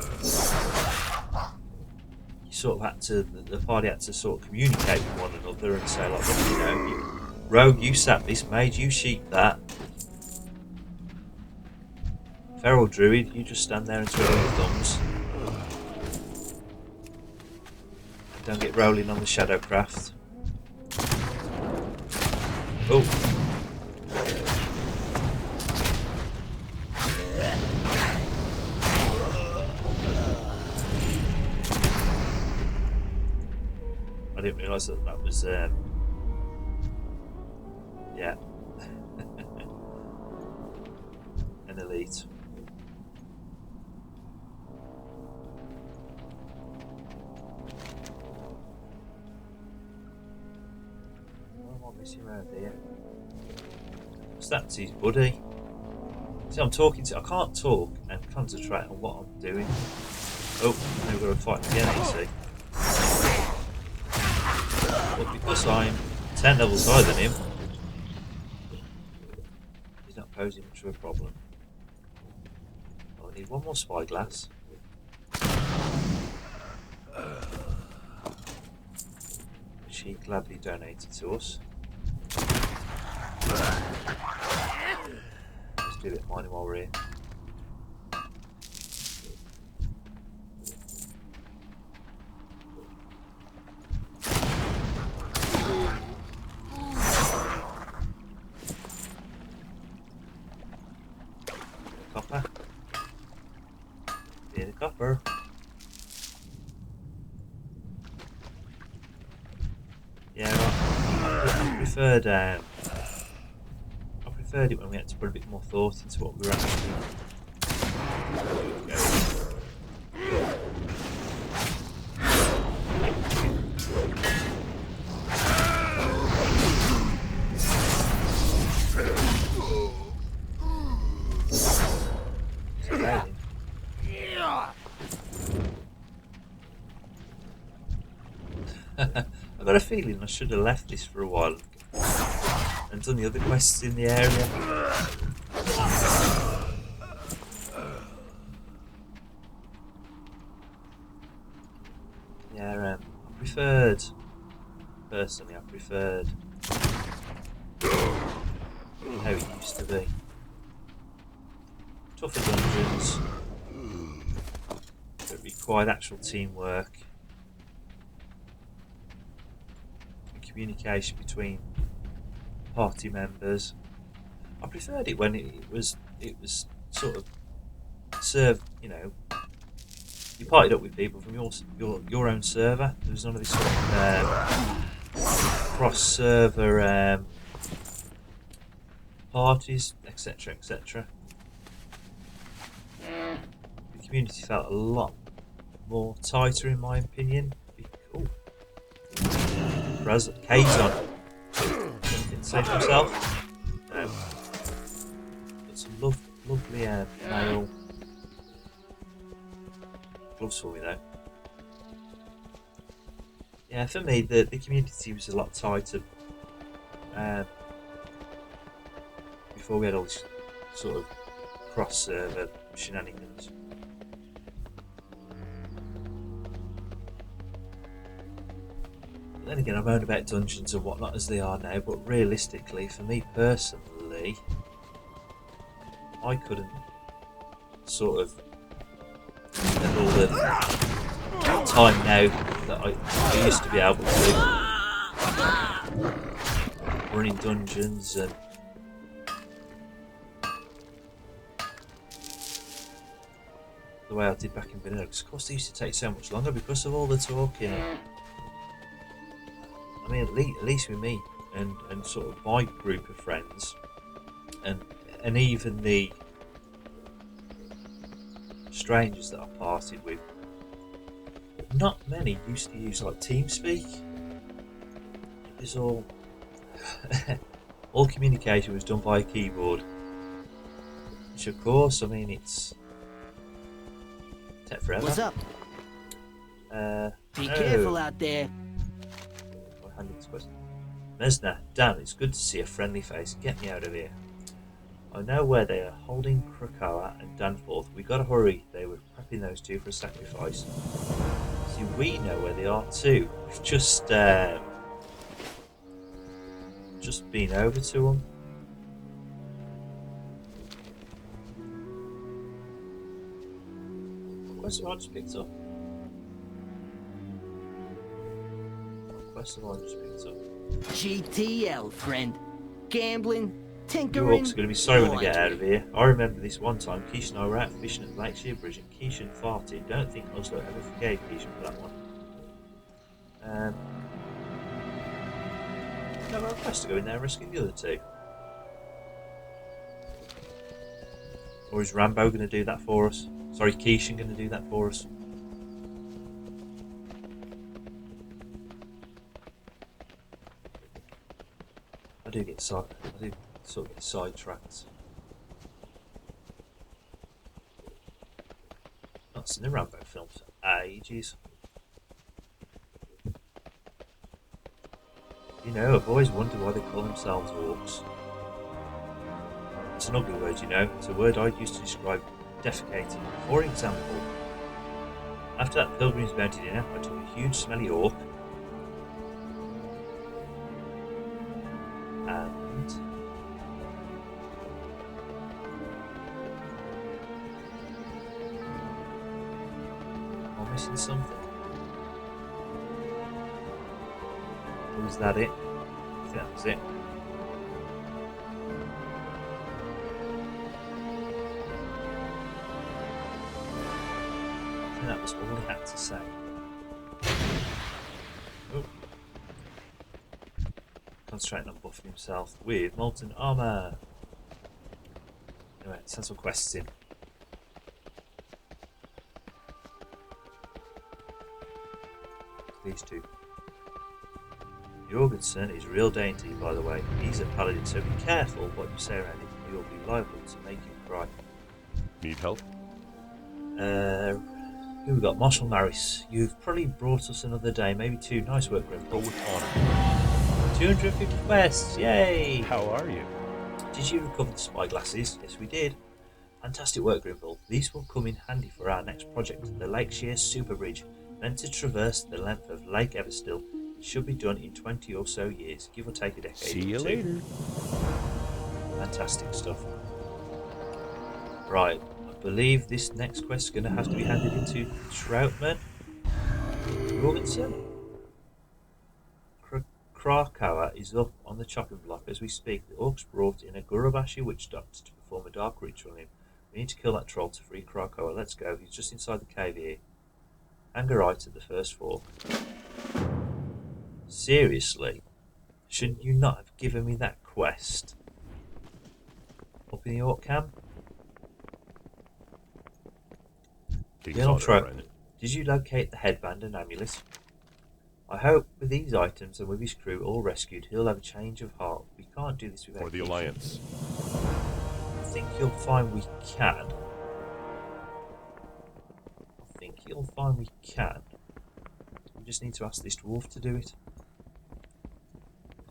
you sort of had to, the party had to sort of communicate with one another and say like, look, rogue, you sap this, mage, you sheep that. Feral druid, you just stand there and twiddle your thumbs. Don't get rolling on the shadowcraft. Oh. I didn't realise that was yeah. An elite. Around here. That's his buddy. See, I'm talking to. I can't talk and concentrate on what I'm doing. Oh, now we've got to fight again, you see. But because I'm 10 levels higher than him, he's not posing much of a problem. Oh, I need one more spyglass. Which he gladly donated to us. Let's do a bit of mining while we're here. copper. Bit of copper. Yeah, I preferred it when we had to put a bit more thought into what we were actually I've got a feeling I should have left this for a while and done the other quests in the area. Yeah, personally, I preferred how it used to be. Tougher dungeons, that required actual teamwork and communication between party members. I preferred it when it was sort of served, you know, you partied up with people from your own server. There was none of this sort of cross-server parties, etc., etc. The community felt a lot more tighter, in my opinion. Oh, Kazon. Anything to say for himself? No. Got some lovely mail. Gloves for me though. Yeah, for me the community was a lot tighter before we had all this sort of cross-server shenanigans. But then again, I've known about dungeons and whatnot as they are now, but realistically, for me personally, I couldn't sort of spend all the time now that I used to be able to running dungeons and the way I did back in vanilla, because of course they used to take so much longer because of all the talking. I mean, at least with me and sort of my group of friends and even the strangers that I partied with, not many used to use like TeamSpeak. It was all all communication was done by a keyboard, which of course, I mean, it's take forever. What's up? Be careful out there. Mesna, Dan, it's good to see a friendly face. Get me out of here. I know where they are, holding Krakoa and Danforth. We gotta hurry. They were prepping those two for a sacrifice. See, we know where they are too. We've just been over to them. What quest have I just picked up? What quest have I just picked up? GTL, friend. Gambling, You tinkering. orcs are going to be sorry when I get out of here. I remember this one time, Keish and I were out fishing at Lakeshire Bridge and Keishan farted. Don't think Oslo ever forgave Keishan for that one. No, we're supposed to go in there and rescue the other two. Or is Rambo going to do that for us? Sorry, Keishan going to do that for us? I do sort of get sidetracked. Not seen the Rambo films for ages. You know, I've always wondered why they call themselves orcs. It's an ugly word, you know. It's a word I'd use to describe defecating. For example, after that Pilgrim's Bounty dinner, I took a huge smelly orc and I'm missing something. Was that it? I think that was it. And that was all he had to say. Oh. Concentrating on buffing himself with molten armour. Anyway, let's have some quests in. These two. Jorgensen is real dainty, by the way. He's a paladin, so be careful what you say around him. You'll be liable to make him cry. Need help? Who we got? Marshal Maris. You've probably brought us another day, maybe two. Nice work, Grimpil. Go with honor. 250 quests, yay! How are you? Did you recover the spyglasses? Yes, we did. Fantastic work, Grimpil. These will come in handy for our next project, the Lake Shear Super Bridge, meant to traverse the length of Lake Everstill. It should be done in 20 or so years, give or take a decade. See you later. Fantastic stuff. Right, I believe this next quest is going to have to be handed into Troutman. Jorgensen. Krakoa is up on the chopping block as we speak. The orcs brought in a Gurubashi witch doctor to perform a dark ritual on him. We need to kill that troll to free Krakoa. Let's go. He's just inside the cave here. Hang a right at the first fork. Seriously? Shouldn't you not have given me that quest? Up in the orc camp? Colonel Troutman, did you locate the headband and amulet? I hope with these items and with his crew all rescued, he'll have a change of heart. We can't do this without For the Alliance. I think you'll find we can. We just need to ask this dwarf to do it.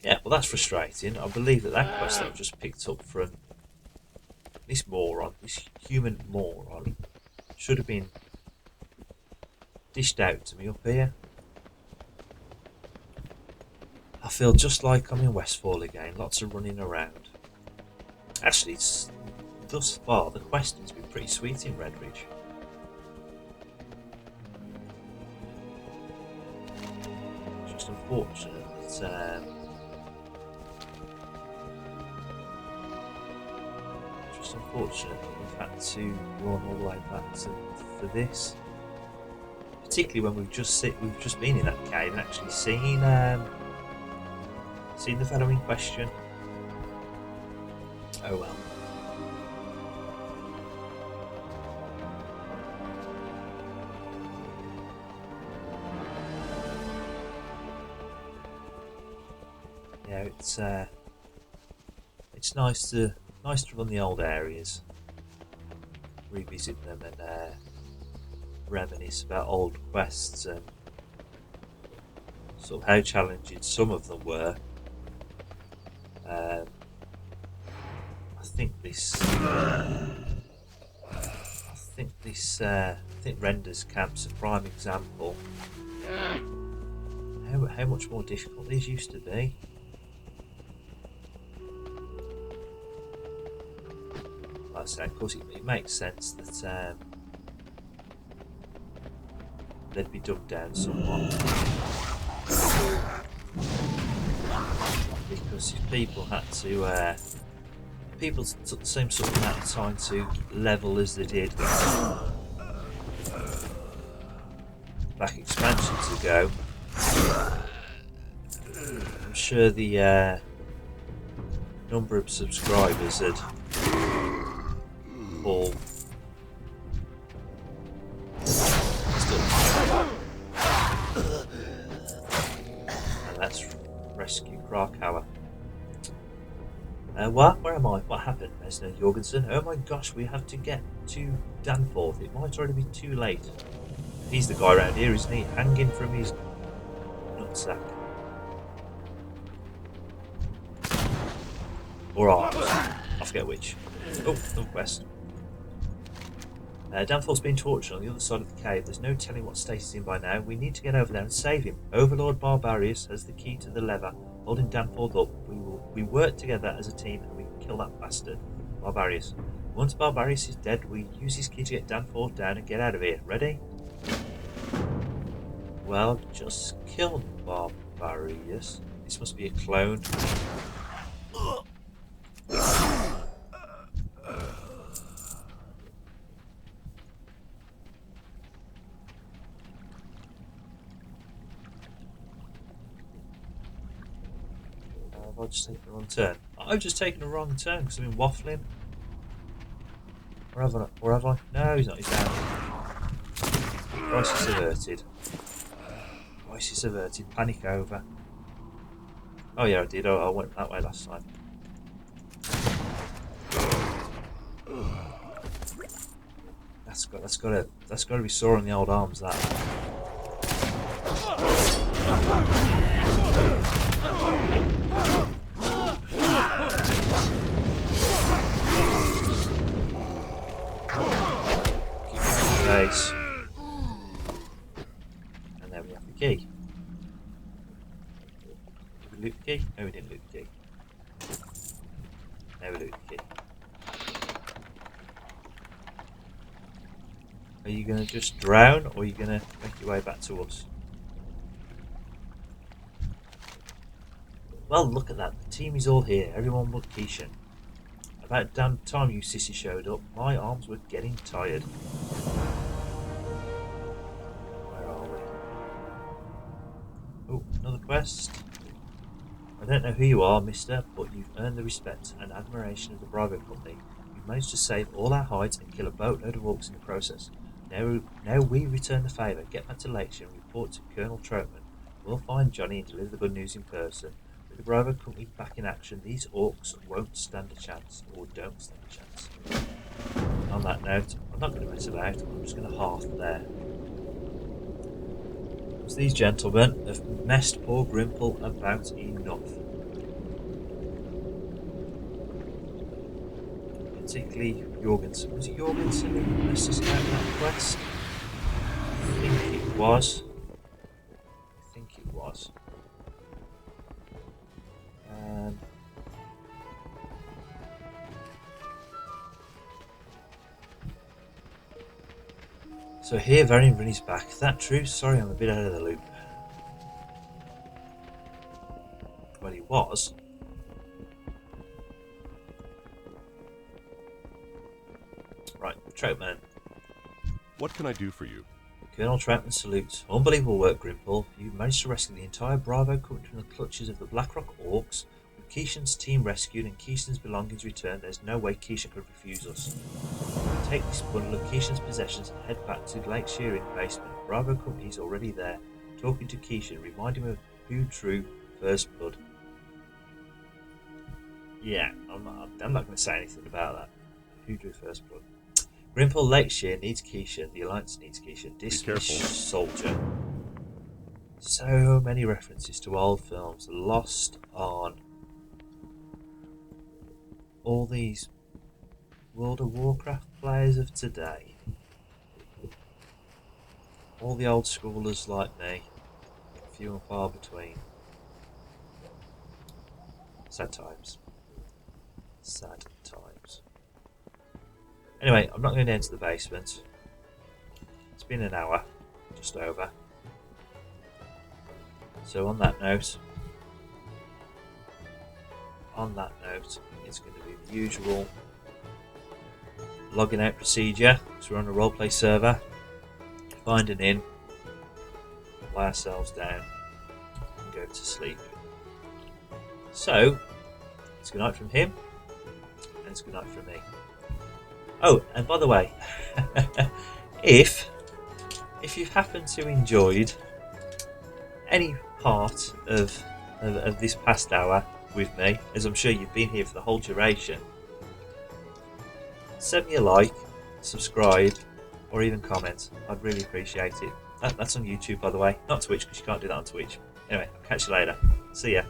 Yeah, well that's frustrating. I believe that quest that I've just picked up from this moron, this human moron, should have been dished out to me up here. I feel just like I'm in Westfall again, lots of running around. Actually, thus far the questing's been pretty sweet in Redridge. It's just unfortunate that we've had to run all the way back for this. Particularly when we've just been in that cave and actually seen the fellow in question. Oh well. Yeah, it's nice to run the old areas, revisit them, and reminisce about old quests and sort of how challenging some of them were. I think Render's Camp's a prime example. How much more difficult these used to be. Like I say, of course, it makes sense that they'd be dumbed down somewhat. Because if people took the same sort of amount of time to level as they did back expansions ago, I'm sure the number of subscribers had all and let's rescue Krakoa. What? Where am I? What happened, Mesner Jorgensen? Oh my gosh, we have to get to Danforth. It might already be too late. He's the guy around here, isn't he? Hanging from his nutsack. Or arms. I forget which. Oh, another quest. Danforth's been tortured on the other side of the cave. There's no telling what state he's in by now. We need to get over there and save him. Overlord Barbarius has the key to the lever, holding Danforth up. We work together as a team and we can kill that bastard, Barbarius. Once Barbarius is dead, we use his key to get Danforth down and get out of here. Ready? Well, just kill Barbarius. This must be a clone. Have I just taken a wrong turn? I've just taken a wrong turn because I've been waffling. Or have I? No, he's not. He's down. Crisis averted. Crisis averted. Panic over. Oh yeah, I did. Oh, I went that way last time. That's got to be sore on the old arms. That. Face. And there we have the key. Did we loot the key? No, we didn't loot the key. No, we loot the key. Are you going to just drown, or are you going to make your way back to us? Well, look at that. The team is all here. Everyone but Keishan. About damn time you sissy showed up, my arms were getting tired. Where are we? Oh, another quest. I don't know who you are, mister, but you've earned the respect and admiration of the Bravo Company. You've managed to save all our hides and kill a boatload of orcs in the process. Now we return the favour. Get back to Lakeshire and report to Colonel Troutman. We'll find Johnny and deliver the good news in person. With the Bravo Company back in action, these orcs won't stand a chance, or don't stand a chance. On that note, I'm not going to mess about, I'm just going to half there. Because these gentlemen have messed poor Grimpil about enough. Particularly Jorgensen. Was it Jorgensen who messed us about that quest? I think it was. So here, Varian Runny's back. Is that true? Sorry, I'm a bit out of the loop. Well, he was. Right, Troutman. What can I do for you? Colonel Troutman salutes. Unbelievable work, Grimpil. You managed to rescue the entire Bravo Company from the clutches of the Blackrock Orcs. With Keishan's team rescued and Keishan's belongings returned, there's no way Keishan could refuse us. Take this bundle of Keishan's possessions and head back to Lake Shearing basement. Bravo Company's already there, talking to Keishan, reminding him of who drew first blood. Yeah, I'm not going to say anything about that. Who drew first blood? Grimpil Lakeshire needs Keishan. The Alliance needs Keishan. Dismiss soldier. So many references to old films lost on all these World of Warcraft players of today. All the old schoolers like me. Few and far between. Sad times. Sad times. Anyway, I'm not going to enter the basement. It's been an hour, just over. So on that note, it's going to be the usual logging out procedure, because we're on a roleplay server. Find an inn, lie ourselves down, and go to sleep. So, it's good night from him, and it's good night from me. Oh, and by the way, if you've happened to enjoyed any part of this past hour with me, as I'm sure you've been here for the whole duration, send me a like, subscribe, or even comment. I'd really appreciate it. That's on YouTube, by the way, not Twitch, because you can't do that on Twitch. Anyway, I'll catch you later. See ya.